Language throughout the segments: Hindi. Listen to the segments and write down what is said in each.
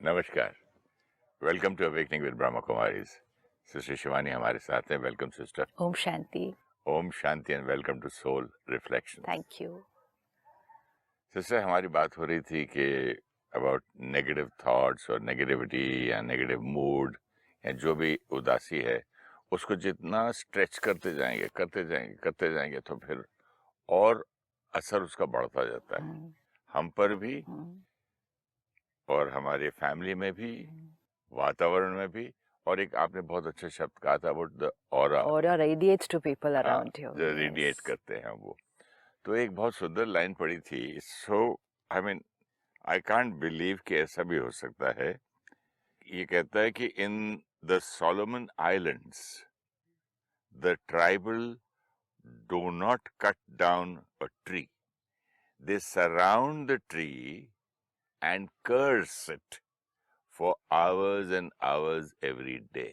नमस्कार। Welcome to awakening with Brahma Kumaris. Sister Shivani हमारे साथ हैं। Welcome sister. ओम शांति। ओम शांति and welcome to soul reflection. Thank you. Sister, हमारी बात हो रही थी कि अबाउट नेगेटिव थॉट्स और नेगेटिविटी या नेगेटिव मूड या जो भी उदासी है, उसको जितना स्ट्रेच करते जाएंगे तो फिर और असर उसका बढ़ता जाता है, हम पर भी और हमारे फैमिली में भी, वातावरण में भी। और एक आपने बहुत अच्छा शब्द कहा था about the aura radiates to people around you. जो रेडिएट करते हैं वो। तो एक बहुत सुंदर लाइन पड़ी थी। सो आई कांट बिलीव कि ऐसा भी हो सकता है। ये कहता है कि in the Solomon Islands the tribal do not cut down a tree, they surround the tree and curse it for hours and hours every day.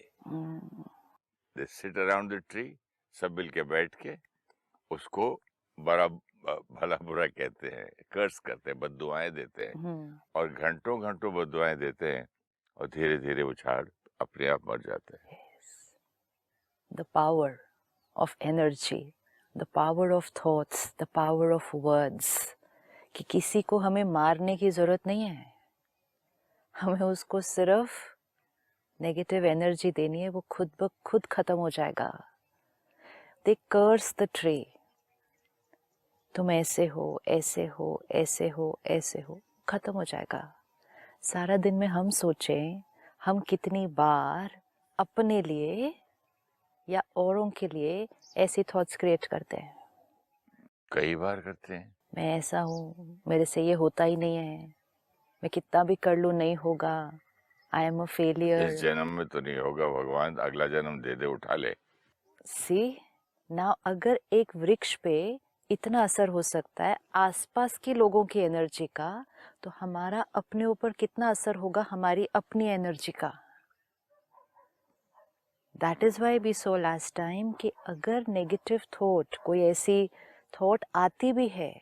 They sit around the tree, सब मिल के बैठ के उसको बड़ा भला बुरा कहते हैं, कर्स करते हैं, बद्दुआएं देते हैं और घंटों घंटों बद्दुआएं देते हैं और धीरे धीरे वो झाड़ अपने आप मर जाते हैं। The power of energy, the power of thoughts, the power of words, कि किसी को हमें मारने की जरूरत नहीं है, हमें उसको सिर्फ नेगेटिव एनर्जी देनी है, वो खुद ब खुद खत्म हो जाएगा। They curse the tree, तुम ऐसे हो, ऐसे हो, ऐसे हो, ऐसे हो, खत्म हो जाएगा। सारा दिन में हम सोचें, हम कितनी बार अपने लिए या औरों के लिए ऐसी थॉट्स क्रिएट करते हैं। कई बार करते हैं। मैं ऐसा हूँ, मेरे से ये होता ही नहीं है, मैं कितना भी कर लूँ नहीं होगा, आई एम अ फेलियर। इस जन्म में तो नहीं होगा, भगवान अगला जन्म दे दे, उठा ले। सी ना, अगर एक वृक्ष पे इतना असर हो सकता है आसपास के लोगों की एनर्जी का, तो हमारा अपने ऊपर कितना असर होगा हमारी अपनी एनर्जी का। That is why we so last time कि अगर नेगेटिव थॉट, कोई ऐसी थॉट आती भी है,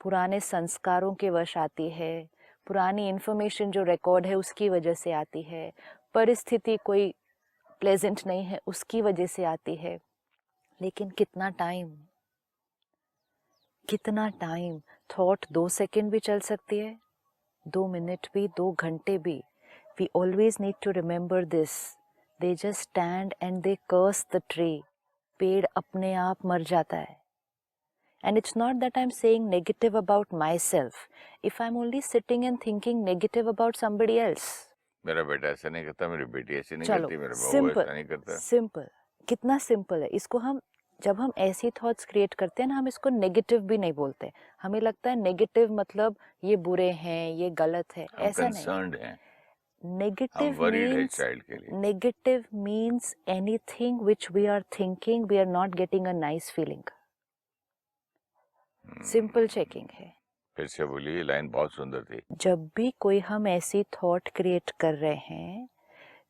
पुराने संस्कारों के वश आती है, पुरानी इंफॉर्मेशन जो रिकॉर्ड है उसकी वजह से आती है, परिस्थिति कोई प्लेजेंट नहीं है उसकी वजह से आती है, लेकिन कितना टाइम थॉट 2 सेकंड भी चल सकती है, 2 मिनट भी, 2 घंटे भी। We always need to remember this. They just stand and they curse the tree. पेड़ अपने आप मर जाता है। And it's not that I'm saying negative about myself. If I'm only sitting and thinking negative about somebody else. मेरा बेटा ऐसा नहीं करता, मेरी बेटी ऐसी नहीं चलो, करती, मेरा बहू ऐसा नहीं करता। सिंपल, कितना सिंपल है। इसको हम, जब हम ऐसी थॉट्स क्रिएट करते हैं ना, हम इसको नेगेटिव भी नहीं बोलते। हमें लगता है नेगेटिव मतलब ये बुरे हैं, ये गलत है, ऐसा नहीं। Negative means anything which we are thinking we are not getting a nice feeling. Simple checking है। फिर से बोलिए, लाइन बहुत सुंदर थी। जब भी कोई हम ऐसी थॉट क्रिएट कर रहे हैं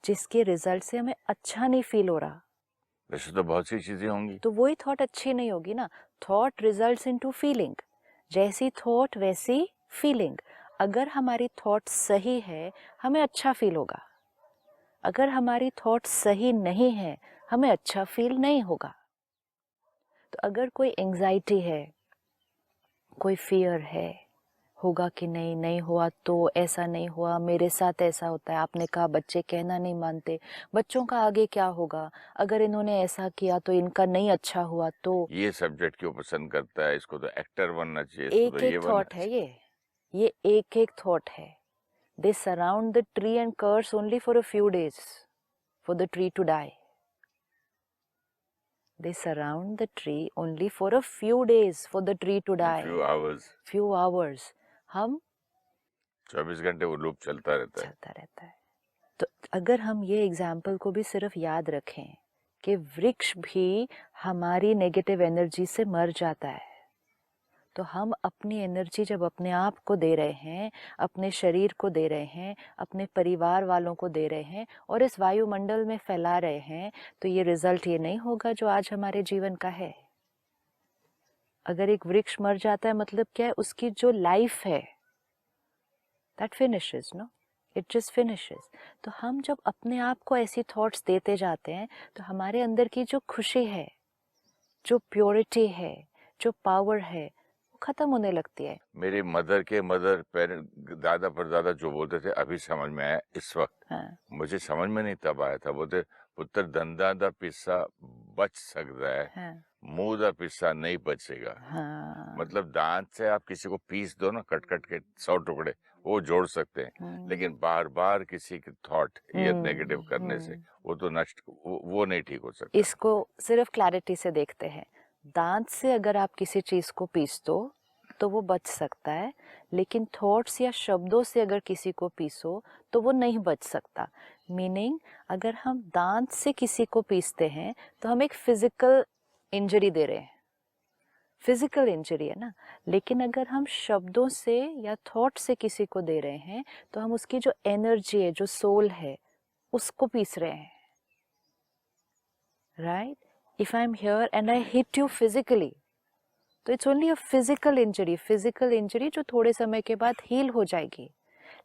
जिसके रिजल्ट से हमें अच्छा नहीं फील हो रहा, वैसे तो बहुत सी चीजें होंगी, तो वही थॉट अच्छी नहीं होगी ना। थॉट रिजल्ट्स इनटू फीलिंग, जैसी थॉट वैसी फीलिंग। अगर हमारी थॉट सही है हमें अच्छा फील होगा, अगर हमारी थॉट सही नहीं है हमें अच्छा फील नहीं होगा। तो अगर कोई एंजाइटी है, कोई फियर है, होगा कि नहीं हुआ तो ऐसा नहीं हुआ, मेरे साथ ऐसा होता है। आपने कहा बच्चे कहना नहीं मानते, बच्चों का आगे क्या होगा, अगर इन्होंने ऐसा किया तो इनका नहीं अच्छा हुआ तो। ये सब्जेक्ट क्यों पसंद करता है, इसको तो एक्टर बनना चाहिए, एक एक थॉट है ये एक एक थॉट है। They surround the tree and curse only for a few days for the tree to die. They surround the tree only for a few days for the tree to die. Few hours. हम 24 घंटे वो लूप चलता रहता है। तो अगर हम ये एग्जाम्पल को भी सिर्फ याद रखें कि वृक्ष भी हमारी नेगेटिव एनर्जी से मर जाता है, तो हम अपनी एनर्जी जब अपने आप को दे रहे हैं, अपने शरीर को दे रहे हैं, अपने परिवार वालों को दे रहे हैं और इस वायुमंडल में फैला रहे हैं, तो ये रिजल्ट ये नहीं होगा जो आज हमारे जीवन का है। अगर एक वृक्ष मर जाता है मतलब क्या है, उसकी जो लाइफ है that finishes, no. It just finishes. तो हम जब अपने आप को ऐसी थॉट्स देते जाते हैं तो हमारे अंदर की जो खुशी है, जो प्योरिटी है, जो पावर है, वो खत्म होने लगती है। मेरे मदर के मदर पेरेंट दादा परदादा जो बोलते थे अभी समझ में आया इस वक्त। हाँ मुझे समझ में नहीं तब आया था। बोलते पुत्र दंदा दा पिस्सा बच सकता है, हाँ मुंह दा पिस्सा नहीं बचेगा। हाँ। मतलब दांत से आप किसी को पीस दो ना, कट कट के 100 टुकड़े, वो जोड़ सकते हैं, लेकिन बार बार किसी की थॉट ये नेगेटिव करने से वो तो नष्ट, वो नहीं ठीक हो सकता। इसको सिर्फ क्लैरिटी से देखते हैं। दांत से अगर आप किसी चीज को पीस दो तो वो बच सकता है, लेकिन थॉट्स या शब्दों से अगर किसी को पीसो तो वो नहीं बच सकता। मीनिंग, अगर हम दांत से किसी को पीसते हैं तो हम एक फिजिकल इंजरी दे रहे हैं, फिजिकल इंजरी है ना। लेकिन अगर हम शब्दों से या थॉट से किसी को दे रहे हैं तो हम उसकी जो एनर्जी है, जो सोल है, उसको पीस रहे हैं। Right? If I am here and I hit you physically, तो it's only a physical injury, physical injury जो थोड़े समय के बाद हील हो जाएगी।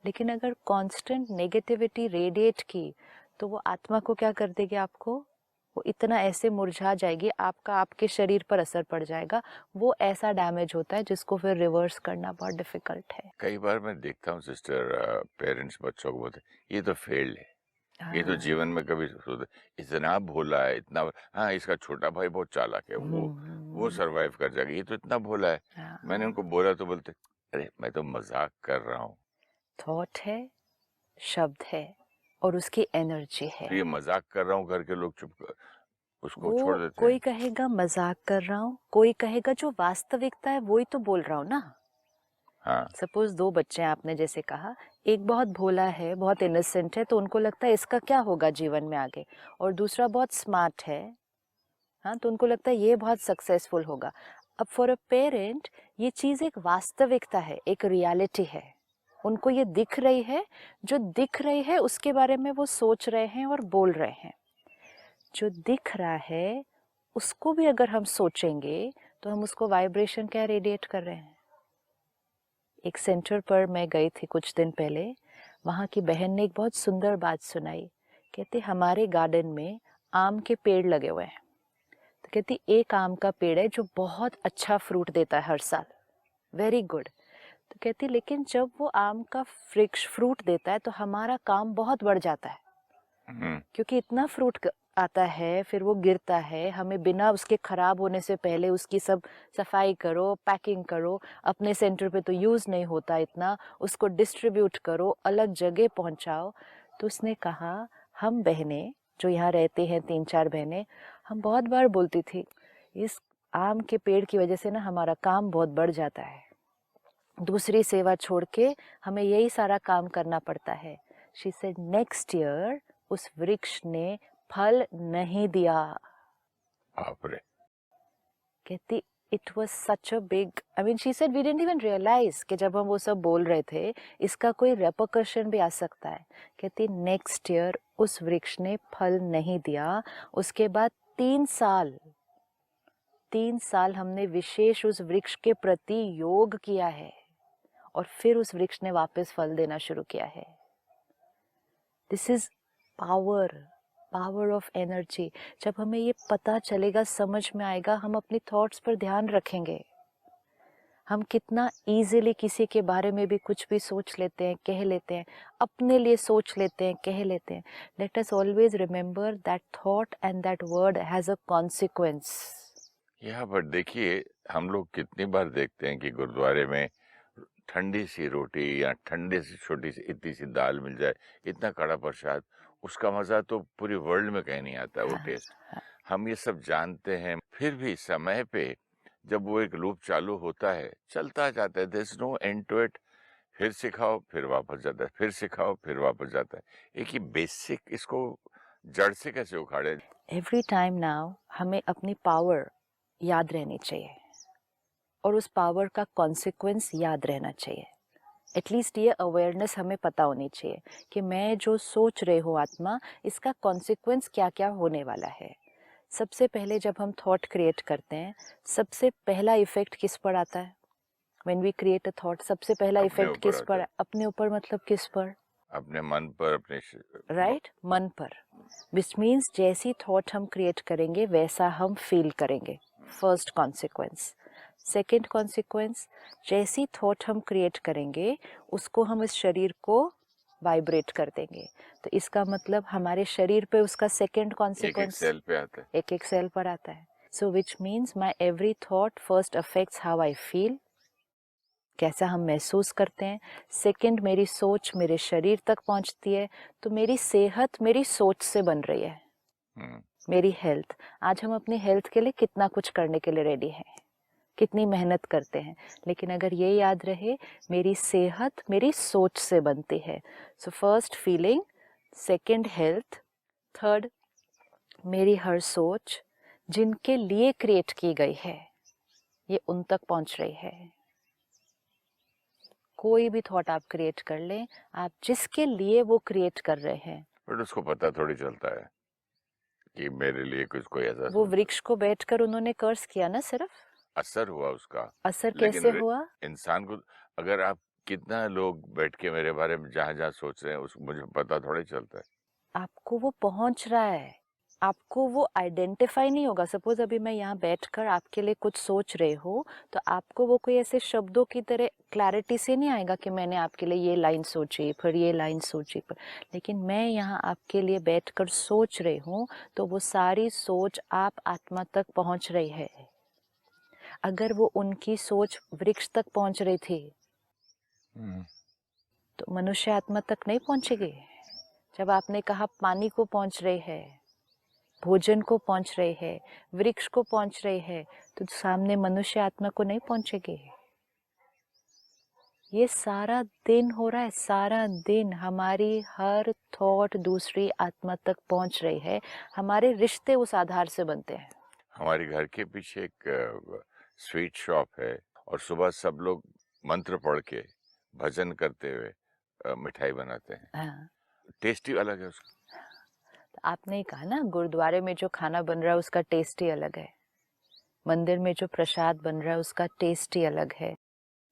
लेकिन अगर कांस्टेंट नेगेटिविटी रेडिएट की तो वो आत्मा को क्या कर देगी, आपको वो इतना ऐसे मुरझा जाएगी, आपका आपके शरीर पर असर पड़ जाएगा। वो ऐसा डैमेज होता है जिसको फिर रिवर्स करना बहुत डिफिकल्ट है। कई बार मैं देखता हूँ सिस्टर, पेरेंट्स बच्चों को बोलते ये तो फेल्ड है, ये तो जीवन में कभी इतना भोला है, इतना। हाँ, इसका छोटा भाई बहुत चालाक है, वो सरवाइव कर जाएगा, ये तो इतना भोला है। मैंने उनको बोला तो बोलते अरे मैं तो मजाक कर रहा हूँ। थॉट है, शब्द है और उसकी एनर्जी है। तो ये मजाक कर रहा हूँ करके लोग उसको छोड़ वो देते कोई हैं। कहेगा मजाक कर रहा हूँ, कोई कहेगा जो वास्तविकता है वही तो बोल रहा हूँ ना। हाँ, सपोज दो बच्चे हैं, आपने जैसे कहा, एक बहुत भोला है, बहुत इनोसेंट है, तो उनको लगता है इसका क्या होगा जीवन में आगे, और दूसरा बहुत स्मार्ट है, हाँ, तो उनको लगता है ये बहुत सक्सेसफुल होगा। अब फॉर अ पेरेंट ये चीज़ एक वास्तविकता है, एक रियलिटी है। उनको ये दिख रही है, जो दिख रही है उसके बारे में वो सोच रहे हैं और बोल रहे हैं। जो दिख रहा है उसको भी अगर हम सोचेंगे तो हम उसको वाइब्रेशन क्या रेडिएट कर रहे हैं। एक सेंटर पर मैं गई थी कुछ दिन पहले, वहाँ की बहन ने एक बहुत सुंदर बात सुनाई। कहती हमारे गार्डन में आम के पेड़ लगे हुए हैं। तो कहती एक आम का पेड़ है जो बहुत अच्छा फ्रूट देता है हर साल, वेरी गुड। तो कहती लेकिन जब वो आम का वृक्ष फ्रूट देता है तो हमारा काम बहुत बढ़ जाता है, क्योंकि इतना फ्रूट आता है, फिर वो गिरता है, हमें बिना उसके खराब होने से पहले उसकी सब सफाई करो, पैकिंग करो, अपने सेंटर पे तो यूज़ नहीं होता इतना, उसको डिस्ट्रीब्यूट करो, अलग जगह पहुंचाओ। तो उसने कहा हम बहनें जो यहाँ रहते हैं, 3-4 बहनें, हम बहुत बार बोलती थी इस आम के पेड़ की वजह से ना हमारा काम बहुत बढ़ जाता है, दूसरी सेवा छोड़ के हमें यही सारा काम करना पड़ता है। शी सेड नेक्स्ट ईयर उस वृक्ष ने फल नहीं दिया। बाप रे। कहती it was such a big, I mean she said we didn't even realise कि जब हम वो सब बोल रहे थे इसका कोई रेपरकशन भी आ सकता है। कहती नेक्स्ट ईयर उस वृक्ष ने फल नहीं दिया। उसके बाद 3 साल हमने विशेष उस वृक्ष के प्रति योग किया है और फिर उस वृक्ष ने वापस फल देना शुरू किया है। This is power, power of energy. जब हमें ये पता चलेगा, समझ में आएगा, हम अपनी थॉट्स पर ध्यान रखेंगे। हम कितना इजीली किसी के बारे में भी कुछ भी सोच लेते हैं, कह लेते हैं, अपने लिए सोच लेते हैं, कह लेते हैं। Let us always remember that thought and that word has a consequence. यहाँ पर देखिए, हम लोग कितनी बार देखते हैं कि गुरुद्वारे में ठंडी सी रोटी या ठंडी सी छोटी सी इतनी सी दाल मिल जाए, इतना कड़ा प्रसाद, उसका मजा तो पूरी वर्ल्ड में कहीं नहीं आता वो टेस्ट। हम ये सब जानते हैं, फिर भी समय पे जब वो एक लूप चालू होता है, चलता जाता है, there is no end to it. फिर सिखाओ फिर वापस जाता है, फिर सिखाओ फिर वापस जाता है। एक ही बेसिक, इसको जड़ से कैसे उखाड़े। एवरी टाइम नाउ हमें अपनी पावर याद रहनी चाहिए और उस पावर का कॉन्सिक्वेंस याद रहना चाहिए। एटलीस्ट ये अवेयरनेस हमें पता होनी चाहिए कि मैं जो सोच रही हूँ आत्मा, इसका कॉन्सिक्वेंस क्या क्या होने वाला है। सबसे पहले जब हम थॉट क्रिएट करते हैं, सबसे पहला इफेक्ट किस पर आता है? When we create a thought, सबसे पहला अपने इफेक्ट ऊपर किस आता पर? है। अपने ऊपर, मतलब किस पर? अपने मन पर, अपने राइट, मन पर, विच मीन्स जैसी थॉट हम क्रिएट करेंगे वैसा हम फील करेंगे, फर्स्ट कॉन्सिक्वेंस। सेकेंड कॉन्सिक्वेंस, जैसी थॉट हम क्रिएट करेंगे उसको हम इस शरीर को वाइब्रेट कर देंगे। तो इसका मतलब हमारे शरीर पे उसका सेकेंड एक एक कॉन्सिक्वेंस सेल पे आता है। एक एक सेल पर आता है। So which means my every thought first affects how I feel, कैसा हम महसूस करते हैं। सेकंड, मेरी सोच मेरे शरीर तक पहुंचती है, तो मेरी सेहत मेरी सोच से बन रही है। मेरी हेल्थ, आज हम अपनी हेल्थ के लिए कितना कुछ करने के लिए रेडी हैं, कितनी मेहनत करते हैं, लेकिन अगर ये याद रहे मेरी सेहत मेरी सोच से बनती है। So first feeling, second health, third मेरी हर सोच जिनके लिए क्रिएट की गई है ये उन तक पहुंच रही है। कोई भी थॉट आप क्रिएट कर लें, आप जिसके लिए वो क्रिएट कर रहे हैं, बट उसको पता थोड़ी चलता है कि मेरे लिए कुछ कोई ऐसा वो सोच। वृक्ष को बैठकर उन्होंने कर्स किया ना, सिर्फ असर हुआ उसका, असर लेकिन कैसे हुआ? इंसान को, अगर आप कितना लोग बैठ के मेरे बारे में जहाँ जहाँ सोच रहे हैं उस मुझे पता थोड़ी चलता है। आपको वो पहुंच रहा है, आपको वो आइडेंटिफाई नहीं होगा। सपोज अभी मैं यहाँ बैठकर आपके लिए कुछ सोच रहे हो, तो आपको वो कोई ऐसे शब्दों की तरह क्लैरिटी से नहीं आएगा कि मैंने आपके लिए ये लाइन सोची फिर ये लाइन सोची पर, लेकिन मैं यहाँ आपके लिए बैठकर सोच रही हूँ तो वो सारी सोच आप आत्मा तक पहुँच रही है। अगर वो उनकी सोच वृक्ष तक पहुँच रही थी तो मनुष्य आत्मा तक नहीं पहुँचेगी। जब आपने कहा पानी को पहुँच रही है, भोजन को पहुंच रहे हैं, वृक्ष को पहुंच रहे हैं, तो सामने मनुष्य आत्मा को नहीं पहुंचेगी। ये सारा दिन हो रहा है, सारा दिन हमारी हर थॉट दूसरी आत्मा तक पहुंच रही है। हमारे रिश्ते उस आधार से बनते हैं। हमारे घर के पीछे एक स्वीट शॉप है और सुबह सब लोग मंत्र पढ़ के भजन करते हुए मिठाई बनाते हैं। हाँ, टेस्टी अलग है उसका। तो आपने कहा ना, गुरुद्वारे में जो खाना बन रहा है उसका टेस्ट ही अलग है, मंदिर में जो प्रसाद बन रहा है उसका टेस्ट ही अलग है।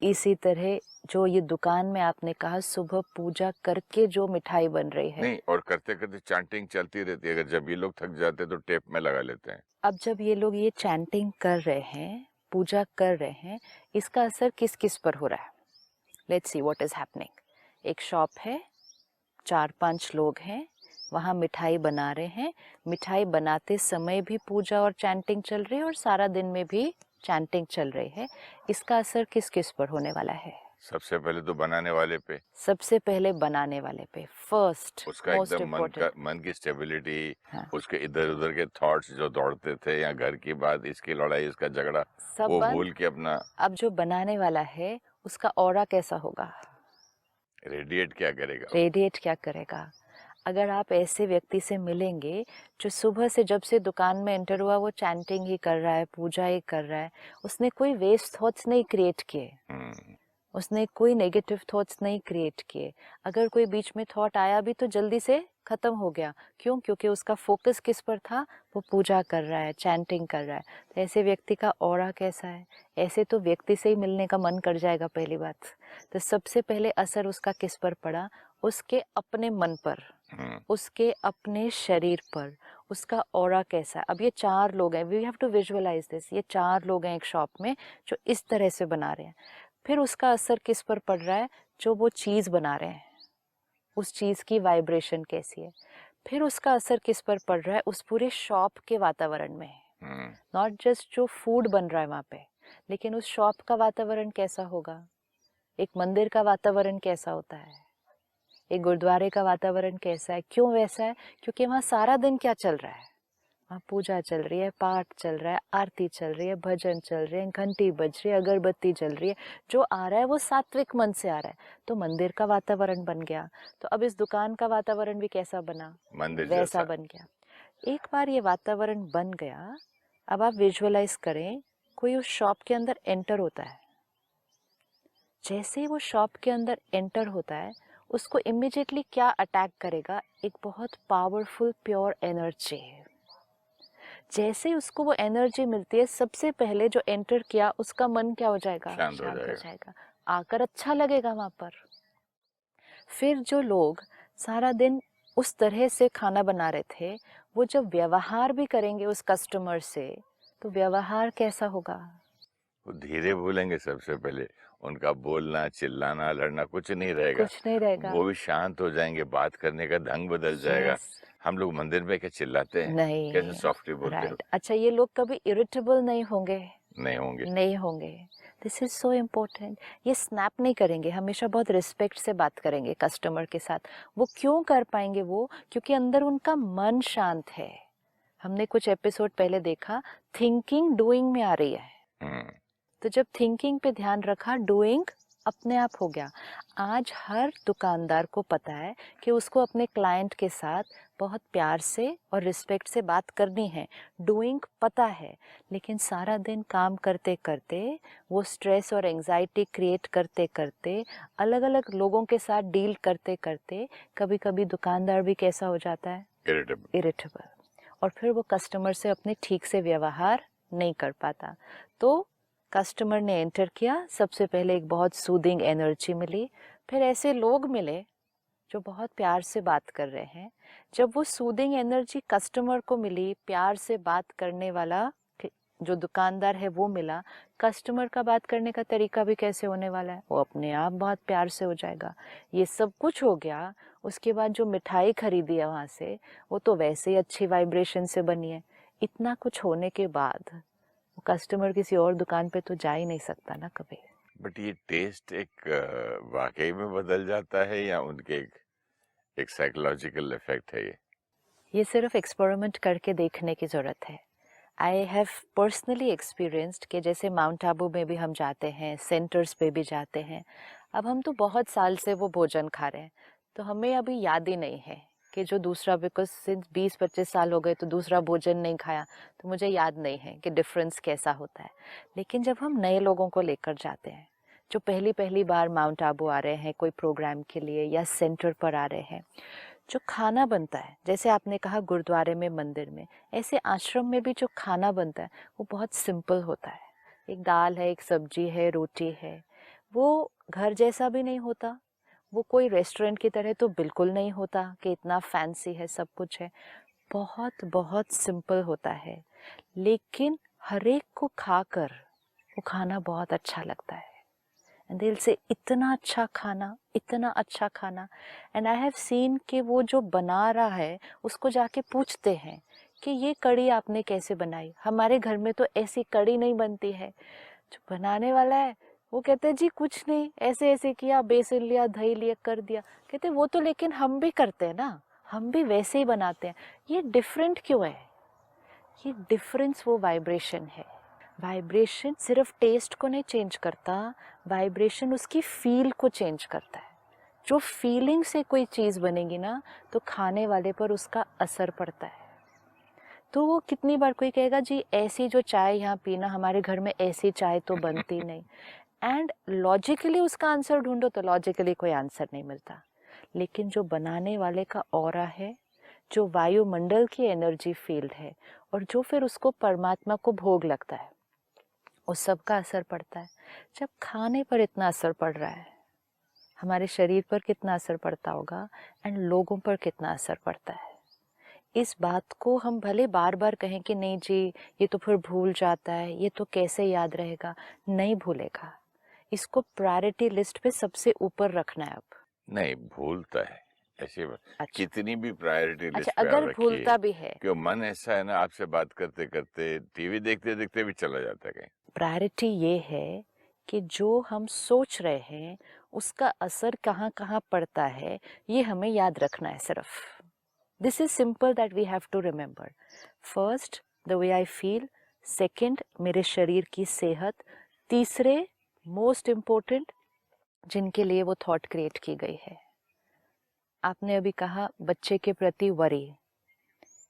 इसी तरह जो ये दुकान में आपने कहा सुबह पूजा करके जो मिठाई बन रही है, नहीं, और करते करते चैंटिंग चलती रहती है। अगर जब ये लोग थक जाते हैं तो टेप में लगा लेते हैं। अब जब ये लोग ये चैंटिंग कर रहे हैं, पूजा कर रहे हैं, इसका असर किस किस पर हो रहा है? Let's see what is happening. एक शॉप है, 4-5 लोग हैं, वहाँ मिठाई बना रहे हैं। मिठाई बनाते समय भी पूजा और चैंटिंग चल रही है और सारा दिन में भी चैंटिंग चल रही है। इसका असर किस किस पर होने वाला है? सबसे पहले तो बनाने वाले पे, सबसे पहले बनाने वाले पे, फर्स्ट उसका मोस्ट एकदम इम्पोर्टेंट। मन की स्टेबिलिटी, हाँ, उसके इधर उधर के थॉट्स जो दौड़ते थे, या घर की बात, इसकी लड़ाई, इसका झगड़ा, सब वो बंद। भूल के अपना अब जो बनाने वाला है उसका ऑरा कैसा होगा? रेडिएट क्या करेगा। रेडिएट क्या करेगा? अगर आप ऐसे व्यक्ति से मिलेंगे जो सुबह से जब से दुकान में एंटर हुआ वो चैंटिंग ही कर रहा है, पूजा ही कर रहा है, उसने कोई वेस्ट थॉट्स नहीं क्रिएट किए, उसने कोई नेगेटिव थॉट्स नहीं क्रिएट किए। अगर कोई बीच में थॉट आया भी तो जल्दी से खत्म हो गया। क्यों? क्योंकि उसका फोकस किस पर था? वो पूजा कर रहा है, चैंटिंग कर रहा है। तो ऐसे व्यक्ति का ऑरा कैसा है? ऐसे तो व्यक्ति से ही मिलने का मन कर जाएगा पहली बात। तो सबसे पहले असर उसका किस पर पड़ा? उसके अपने मन पर, उसके अपने शरीर पर। उसका ऑरा कैसा है? अब ये 4 लोग हैं, we have to visualise this. ये 4 लोग हैं एक शॉप में जो इस तरह से बना रहे हैं। फिर उसका असर किस पर पड़ रहा है? जो वो चीज़ बना रहे हैं उस चीज़ की वाइब्रेशन कैसी है? फिर उसका असर किस पर पड़ रहा है? उस पूरे शॉप के वातावरण में। नॉट जस्ट जो फूड बन रहा है वहाँ पे, लेकिन उस शॉप का वातावरण कैसा होगा? एक मंदिर का वातावरण कैसा होता है? एक गुरुद्वारे का वातावरण कैसा है? क्यों वैसा है? क्योंकि वहाँ सारा दिन क्या चल रहा है? वहाँ पूजा चल रही है, पाठ चल रहा है, आरती चल रही है, भजन चल रहे हैं, घंटी बज रही है, अगरबत्ती जल रही है। जो आ रहा है वो सात्विक मन से आ रहा है, तो मंदिर का वातावरण बन गया। तो अब इस दुकान का वातावरण भी कैसा बना? मंदिर वैसा जैसा। बन गया। एक बार ये वातावरण बन गया, अब आप विजुअलाइज करें, कोई उस शॉप के अंदर एंटर होता है। जैसे ही वो शॉप के अंदर एंटर होता है, उसको इमिडिएटली क्या अटैक करेगा? एक बहुत पावरफुल प्योर एनर्जी है। जैसे उसको वो एनर्जी मिलती है, सबसे पहले जो एंटर किया उसका मन क्या हो जाएगा? शांत हो शांत हो जाएगा। जाएगा। आकर अच्छा लगेगा वहां पर। फिर जो लोग सारा दिन उस तरह से खाना बना रहे थे, वो जब व्यवहार भी करेंगे उस कस्टमर से, तो व्यवहार कैसा होगा? वो धीरे बोलेंगे सबसे पहले, उनका बोलना, चिल्लाना, लड़ना कुछ नहीं रहेगा। कुछ नहीं रहेगा। वो भी शांत हो जाएंगे, बात करने का ढंग बदल जाएगा। यस। हम लोग मंदिर में क्या चिल्लाते हैं, कैसे नहीं। सॉफ्टली बोलते हो? राइट। अच्छा, ये लोग कभी इरिटेबल नहीं होंगे? नहीं होंगे। नहीं होंगे। This is so important. ये स्नैप नहीं करेंगे, हमेशा बहुत रिस्पेक्ट से बात करेंगे कस्टमर के साथ। वो क्यों कर पाएंगे? वो क्योंकि अंदर उनका मन शांत है। हमने कुछ एपिसोड पहले देखा, थिंकिंग डूइंग में आ रही है। हम्म। तो जब थिंकिंग पे ध्यान रखा, डूइंग अपने आप हो गया। आज हर दुकानदार को पता है कि उसको अपने क्लाइंट के साथ बहुत प्यार से और रिस्पेक्ट से बात करनी है। डूइंग पता है, लेकिन सारा दिन काम करते करते, वो स्ट्रेस और एंजाइटी क्रिएट करते करते, अलग अलग लोगों के साथ डील करते करते, कभी कभी दुकानदार भी कैसा हो जाता है? इरिटेबल। और फिर वो कस्टमर से अपने ठीक से व्यवहार नहीं कर पाता। तो कस्टमर ने एंटर किया, सबसे पहले एक बहुत सूदिंग एनर्जी मिली, फिर ऐसे लोग मिले जो बहुत प्यार से बात कर रहे हैं। जब वो सूदिंग एनर्जी कस्टमर को मिली, प्यार से बात करने वाला जो दुकानदार है वो मिला, कस्टमर का बात करने का तरीका भी कैसे होने वाला है? वो अपने आप बहुत प्यार से हो जाएगा। ये सब कुछ हो गया, उसके बाद जो मिठाई खरीदी है वहाँ से, वो तो वैसे ही अच्छी वाइब्रेशन से बनी है। इतना कुछ होने के बाद वो कस्टमर किसी और दुकान पे तो जा ही नहीं सकता ना कभी। बट ये टेस्ट एक वाकई में बदल जाता है या उनके एक साइकोलॉजिकल इफेक्ट है ये सिर्फ एक्सपेरिमेंट करके देखने की ज़रूरत है। आई हैव पर्सनली एक्सपीरियंस्ड कि जैसे माउंट आबू में भी हम जाते हैं, सेंटर्स पे भी जाते हैं। अब हम तो बहुत साल से वो भोजन खा रहे हैं, तो हमें अभी याद ही नहीं है कि जो दूसरा, बिकॉज सिंस 20-25 साल हो गए तो दूसरा भोजन नहीं खाया, तो मुझे याद नहीं है कि डिफरेंस कैसा होता है। लेकिन जब हम नए लोगों को लेकर जाते हैं, जो पहली पहली बार माउंट आबू आ रहे हैं कोई प्रोग्राम के लिए या सेंटर पर आ रहे हैं, जो खाना बनता है, जैसे आपने कहा गुरुद्वारे में, मंदिर में, ऐसे आश्रम में भी जो खाना बनता है वो बहुत सिंपल होता है। एक दाल है, एक सब्जी है, रोटी है। वो घर जैसा भी नहीं होता, वो कोई रेस्टोरेंट की तरह तो बिल्कुल नहीं होता कि इतना फैंसी है, सब कुछ है। बहुत बहुत सिंपल होता है, लेकिन हर एक को खाकर वो खाना बहुत अच्छा लगता है। एंड दिल से इतना अच्छा खाना, इतना अच्छा खाना। एंड आई हैव सीन कि वो जो बना रहा है उसको जाके पूछते हैं कि ये कड़ी आपने कैसे बनाई? हमारे घर में तो ऐसी कड़ी नहीं बनती है। जो बनाने वाला है वो कहते हैं जी कुछ नहीं, ऐसे ऐसे किया, बेसन लिया, दही लिया, कर दिया। कहते वो तो लेकिन हम भी करते हैं ना, हम भी वैसे ही बनाते हैं। ये डिफरेंट क्यों है? ये डिफरेंस वो वाइब्रेशन है। वाइब्रेशन सिर्फ टेस्ट को नहीं चेंज करता, वाइब्रेशन उसकी फील को चेंज करता है। जो फीलिंग से कोई चीज़ बनेगी ना, तो खाने वाले पर उसका असर पड़ता है। तो वो कितनी बार कोई कहेगा जी ऐसी जो चाय यहाँ पीना, हमारे घर में ऐसी चाय तो बनती नहीं। एंड लॉजिकली उसका आंसर ढूंढो तो लॉजिकली कोई आंसर नहीं मिलता। लेकिन जो बनाने वाले का ऑरा है, जो वायुमंडल की एनर्जी फील्ड है, और जो फिर उसको परमात्मा को भोग लगता है, उस सब का असर पड़ता है। जब खाने पर इतना असर पड़ रहा है, हमारे शरीर पर कितना असर पड़ता होगा, एंड लोगों पर कितना असर पड़ता है। इस बात को हम भले बार बार कहें कि नहीं जी ये तो फिर भूल जाता है, ये तो कैसे याद रहेगा, नहीं भूलेगा। इसको प्रायोरिटी लिस्ट पे सबसे ऊपर रखना है अब। नहीं भूलता है ऐसे अच्छा, कितनी भी प्रायोरिटी अच्छा, लिस्ट पे आप अगर रखिए भूलता भी है, कि मन ऐसा है ना, आपसे बात करते करते टीवी देखते देखते भी चला जाता है कहीं। प्रायोरिटी ये है कि जो हम सोच रहे हैं उसका असर कहाँ कहाँ पड़ता है, ये हमें याद रखना है सिर्फ। This is simple that we have to remember. First, the way I feel. Second, मेरे शरीर की सेहत। तीसरे, मोस्ट इम्पोर्टेंट, जिनके लिए वो थॉट क्रिएट की गई है। आपने अभी कहा बच्चे के प्रति वरी,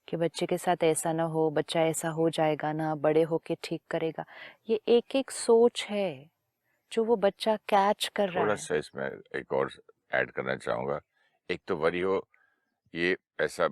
कि बच्चे के साथ ऐसा ना हो, बच्चा ऐसा हो जाएगा ना, बड़े होके ठीक करेगा। ये एक एक सोच है जो वो बच्चा कैच कर रहा थोड़ा है। सा इसमें एक और ऐड करना चाहूंगा। एक तो वरी हो ये ऐसा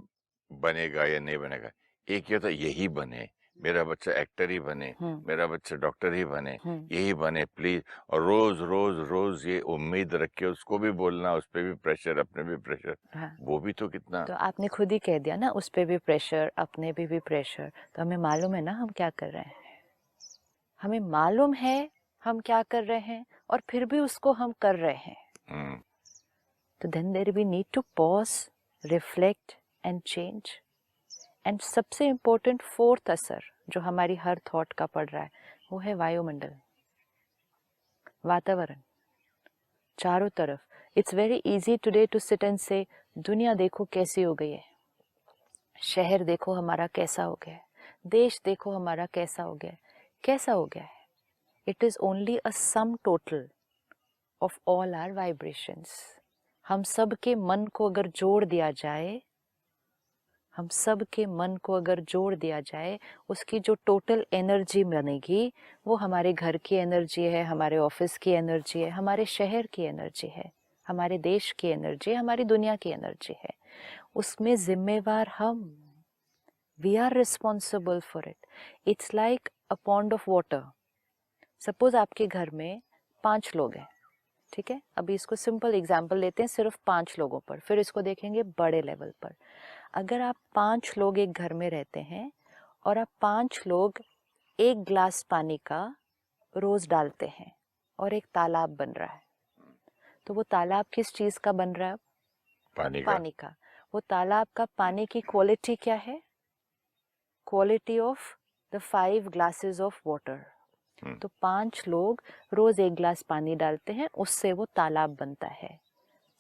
बनेगा या नहीं बनेगा, एक ये तो यही बने, मेरा बच्चा एक्टर ही बने, मेरा बच्चा डॉक्टर ही बने, यही बने प्लीज। और रोज रोज रोज ये उम्मीद रख के उसको भी बोलना, उस पर भी प्रेशर, अपने भी प्रेशर। हाँ, वो भी तो कितना। तो आपने खुद ही कह दिया ना, उस पे भी प्रेशर, अपने पे भी प्रेशर। तो हमें मालूम है ना हम क्या कर रहे हैं, हमें मालूम है हम क्या कर रहे हैं, और फिर भी उसको हम कर रहे हैं। तो then there we need to pause, reflect and change. And सबसे इम्पोर्टेंट फोर्थ असर जो हमारी हर थॉट का पड़ रहा है, वो है वायुमंडल, वातावरण चारों तरफ। It's very easy today to sit and से दुनिया देखो कैसी हो गई है, शहर देखो हमारा कैसा हो गया है, देश देखो हमारा कैसा हो गया है। कैसा हो गया है? It is only a sum total of all our vibrations. हम सब के मन को अगर जोड़ दिया जाए, हम सब के मन को अगर जोड़ दिया जाए, उसकी जो टोटल एनर्जी बनेगी, वो हमारे घर की एनर्जी है, हमारे ऑफिस की एनर्जी है, हमारे शहर की एनर्जी है, हमारे देश की एनर्जी है, हमारी दुनिया की एनर्जी है। उसमें जिम्मेवार हम, we are responsible for it. It's like a pond of water. Suppose आपके घर में 5 लोग हैं, ठीक है, अभी इसको सिंपल एग्जाम्पल लेते हैं सिर्फ 5 लोगों पर, फिर इसको देखेंगे बड़े लेवल पर। अगर आप 5 लोग एक घर में रहते हैं और आप 5 लोग 1 गिलास पानी का रोज डालते हैं और एक तालाब बन रहा है, तो वो तालाब किस चीज का बन रहा है? पानी का। वो तालाब का पानी की क्वालिटी क्या है? Quality of the 5 glasses of water. तो 5 लोग रोज 1 गिलास पानी डालते हैं, उससे वो तालाब बनता है।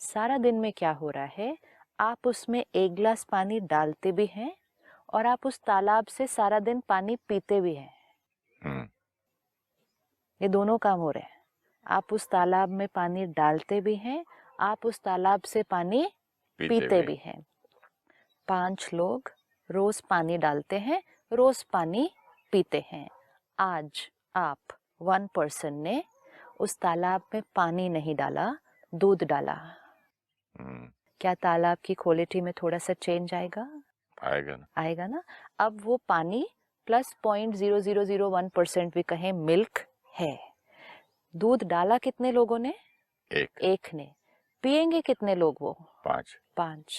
सारा दिन में क्या हो रहा है? आप उसमें 1 गिलास पानी डालते भी हैं और आप उस तालाब से सारा दिन पानी पीते भी हैं। ये दोनों काम हो रहे हैं। आप उस तालाब में पानी डालते भी हैं, आप उस तालाब से पानी पीते भी हैं। 5 लोग रोज पानी डालते हैं, रोज पानी पीते हैं। आज आप 1 पर्सन ने उस तालाब में पानी नहीं डाला, दूध डाला, क्या तालाब की क्वालिटी में थोड़ा सा चेंज आएगा? आएगा ना। आएगा ना। अब वो पानी प्लस 0.0001% भी कहें मिल्क है। दूध डाला कितने लोगों ने? एक ने। पिएंगे कितने लोग वो? 5।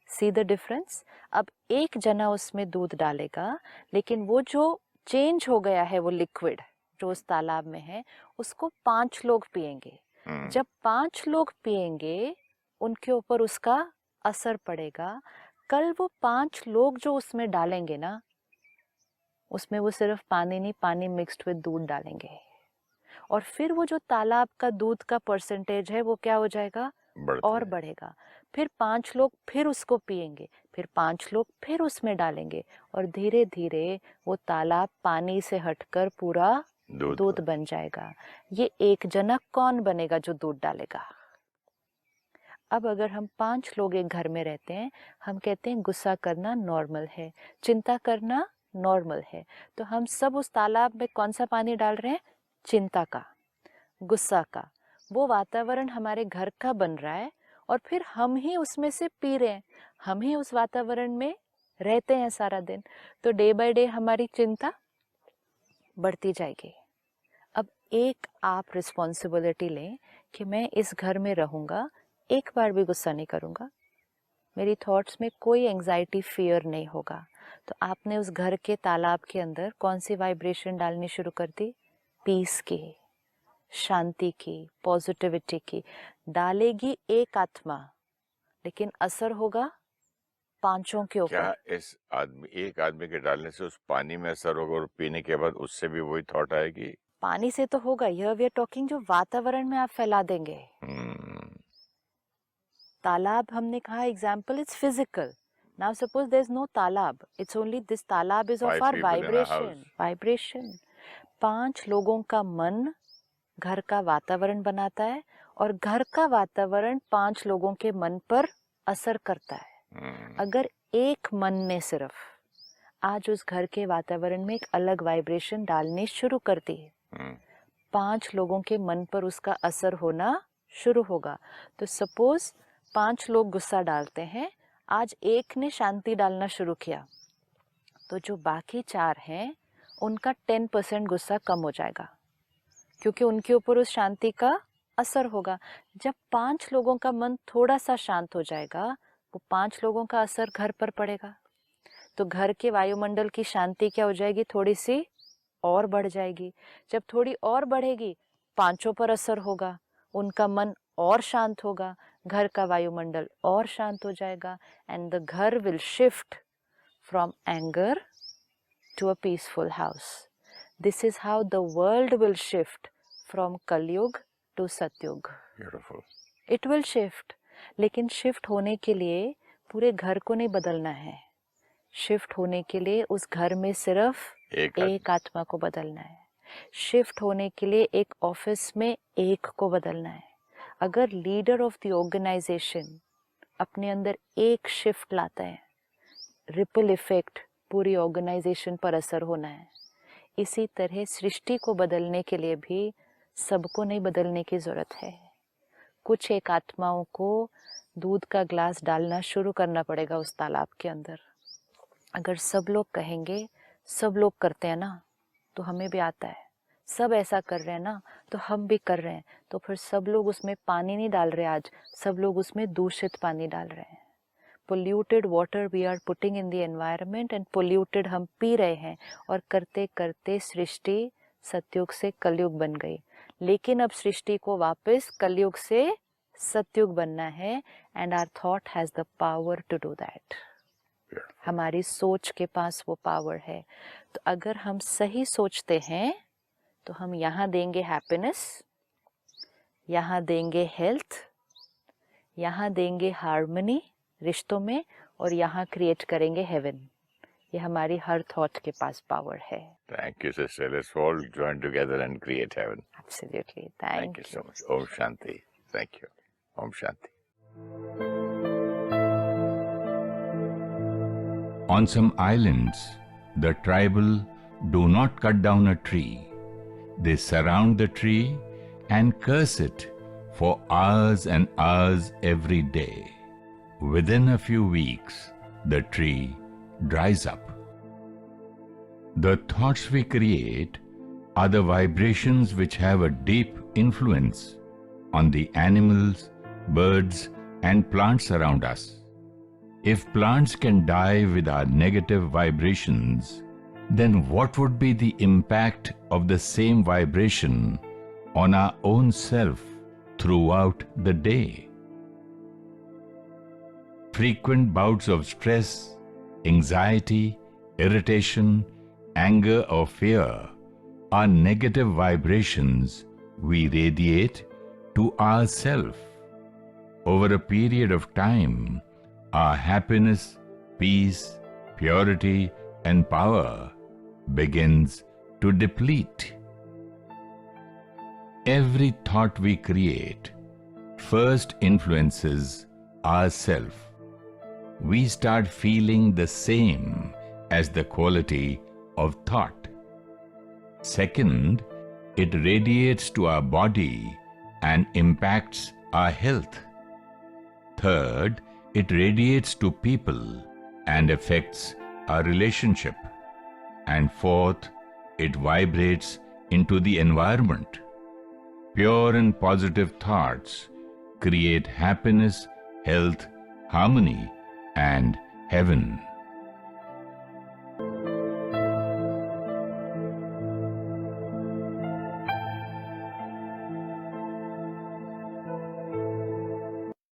See the difference. अब एक जना उसमें दूध डालेगा, लेकिन वो जो चेंज हो गया है, वो लिक्विड जो उस तालाब में है, उसको 5 लोग पिएंगे। जब 5 लोग पिएंगे, उनके ऊपर उसका असर पड़ेगा। कल वो 5 लोग जो उसमें डालेंगे ना, उसमें वो सिर्फ पानी नहीं, पानी मिक्स्ड विद दूध डालेंगे, और फिर वो जो तालाब का दूध का परसेंटेज है वो क्या हो जाएगा? और बढ़ेगा। फिर 5 लोग फिर उसको पिएंगे, फिर 5 लोग फिर उसमें डालेंगे, और धीरे धीरे वो तालाब पानी से हटकर पूरा दूध बन जाएगा। ये एक जना कौन बनेगा जो दूध डालेगा? अब अगर हम 5 लोग एक घर में रहते हैं, हम कहते हैं गुस्सा करना नॉर्मल है, चिंता करना नॉर्मल है, तो हम सब उस तालाब में कौन सा पानी डाल रहे हैं? चिंता का, गुस्सा का। वो वातावरण हमारे घर का बन रहा है, और फिर हम ही उसमें से पी रहे हैं, हम ही उस वातावरण में रहते हैं सारा दिन। तो डे बाय डे हमारी चिंता बढ़ती जाएगी। अब एक आप रिस्पॉन्सिबिलिटी लें कि मैं इस घर में रहूंगा, एक बार भी गुस्सा नहीं करूंगा, मेरी थॉट्स में कोई एंजाइटी, फियर नहीं होगा। तो आपने उस घर के तालाब के अंदर कौन सी वाइब्रेशन डालनी शुरू कर दी? पीस की, शांति की, पॉजिटिविटी की। डालेगी एक आत्मा, लेकिन असर होगा 5 के ऊपर। क्या इस एक आदमी के डालने से उस पानी में असर होगा, और पीने के बाद उससे भी वही थॉट आएगी? पानी से तो होगा, यह वी आर टॉकिंग जो वातावरण में आप फैला देंगे। तालाब हमने कहा example is physical. Now suppose there is no तालाब, इट्स ओनली दिस तालाब इज ऑफ आवर वाइब्रेशन। 5 लोगों का मन घर का वातावरण बनाता है, और घर का वातावरण 5 लोगों के मन पर असर करता है। अगर एक मन ने सिर्फ आज उस घर के वातावरण में एक अलग वाइब्रेशन डालनी शुरू कर दी, 5 लोगों के मन पर उसका असर होना शुरू होगा। तो सपोज 5 लोग गुस्सा डालते हैं, आज एक ने शांति डालना शुरू किया, तो जो बाकी 4 हैं उनका 10% गुस्सा कम हो जाएगा, क्योंकि उनके ऊपर उस शांति का असर होगा। जब 5 लोगों का मन थोड़ा सा शांत हो जाएगा, वो 5 लोगों का असर घर पर पड़ेगा, तो घर के वायुमंडल की शांति क्या हो जाएगी, थोड़ी सी और बढ़ जाएगी। जब थोड़ी और बढ़ेगी, 5 पर असर होगा, उनका मन और शांत होगा, घर का वायुमंडल और शांत हो जाएगा, एंड द घर will shift from anger to a peaceful house. This is how the world will shift from Kalyug to Satyug. Beautiful. It will shift. लेकिन शिफ्ट होने के लिए पूरे घर को नहीं बदलना है. शिफ्ट होने के लिए उस घर में सिर्फ एक आत्मा को बदलना है. शिफ्ट होने के लिए एक ऑफिस में एक को बदलना है. अगर लीडर ऑफ द ऑर्गेनाइजेशन अपने अंदर एक शिफ्ट लाता है, रिपल इफेक्ट पूरी ऑर्गेनाइजेशन पर असर होना है. इसी तरह सृष्टि को बदलने के लिए भी सबको नहीं बदलने की जरूरत है. कुछ एक आत्माओं को दूध का ग्लास डालना शुरू करना पड़ेगा उस तालाब के अंदर. अगर सब लोग कहेंगे, सब लोग करते हैं ना तो हमें भी आता है, सब ऐसा कर रहे हैं ना तो हम भी कर रहे हैं, तो फिर सब लोग उसमें पानी नहीं डाल रहे, आज सब लोग उसमें दूषित पानी डाल रहे हैं. Polluted water we are putting in the environment, and polluted हम पी रहे हैं, और करते करते सृष्टि सतयुग से कलयुग बन गई. लेकिन अब सृष्टि को वापस कलयुग से सतयुग बनना है, and our thought has the power to do that. हमारी सोच के पास वो पावर है. तो अगर हम सही सोचते हैं तो हम यहाँ देंगे हैप्पीनेस, यहाँ देंगे हेल्थ, यहाँ देंगे हार्मनी रिश्तों में, और यहाँ क्रिएट करेंगे हेवन. ये हमारी हर थॉट के पास पावर है. Thank you, sister. Let's all join together and create heaven. Absolutely. Thank you so much. Om Shanti. Thank you. Om Shanti. On some islands, the tribal do not cut down a tree. They surround the tree and curse it for hours and hours every day. Within a few weeks, the tree dries up. The thoughts we create are the vibrations which have a deep influence on the animals, birds, and plants around us. If plants can die with our negative vibrations, then what would be the impact of the same vibration on our own self throughout the day? Frequent bouts of stress, anxiety, irritation, anger or fear are negative vibrations we radiate to ourself. Over a period of time, our happiness, peace, purity, and power begins to deplete. Every thought we create first influences ourself. We start feeling the same as the quality of thought. Second, it radiates to our body and impacts our health. Third, it radiates to people and affects our relationship. And fourth, it vibrates into the environment. Pure and positive thoughts create happiness, health, harmony, and heaven.